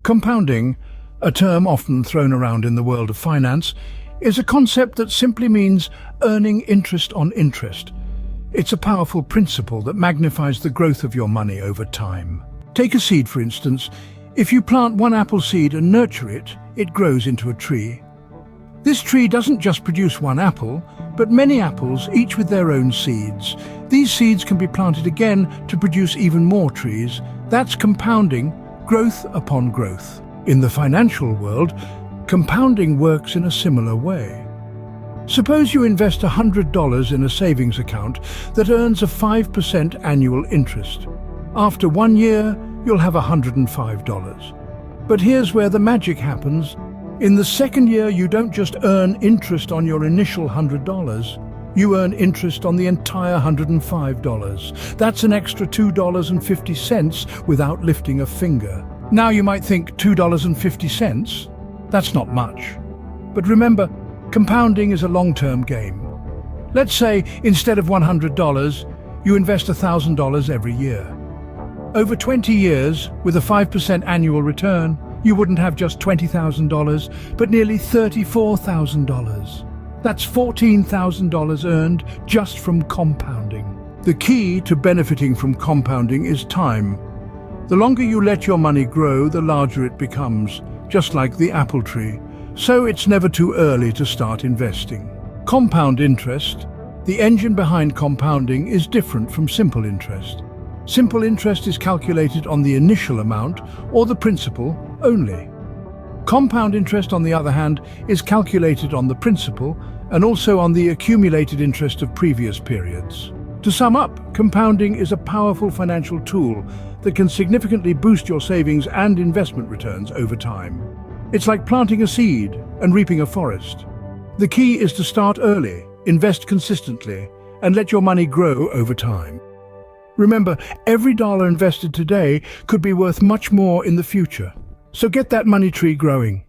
Compounding, a term often thrown around in the world of finance, is a concept that simply means earning interest on interest. It's a powerful principle that magnifies the growth of your money over time. Take a seed, for instance. If you plant one apple seed and nurture it, it grows into a tree. This tree doesn't just produce one apple, but many apples, each with their own seeds. These seeds can be planted again to produce even more trees. That's compounding, growth upon growth. In the financial world, compounding works in a similar way. Suppose you invest $100 in a savings account that earns a 5% annual interest. After 1 year, you'll have $105. But here's where the magic happens. In the second year, you don't just earn interest on your initial $100, you earn interest on the entire $105. That's an extra $2.50 without lifting a finger. Now you might think $2.50? That's not much. But remember, compounding is a long-term game. Let's say instead of $100, you invest $1,000 every year. Over 20 years, with a 5% annual return, you wouldn't have just $20,000, but nearly $34,000. That's $14,000 earned just from compounding. The key to benefiting from compounding is time. The longer you let your money grow, the larger it becomes, just like the apple tree. So it's never too early to start investing. Compound interest, the engine behind compounding, is different from simple interest. Simple interest is calculated on the initial amount or the principal only. Compound interest, on the other hand, is calculated on the principal and also on the accumulated interest of previous periods. To sum up, compounding is a powerful financial tool that can significantly boost your savings and investment returns over time. It's like planting a seed and reaping a forest. The key is to start early, invest consistently, and let your money grow over time. Remember, every dollar invested today could be worth much more in the future. So get that money tree growing.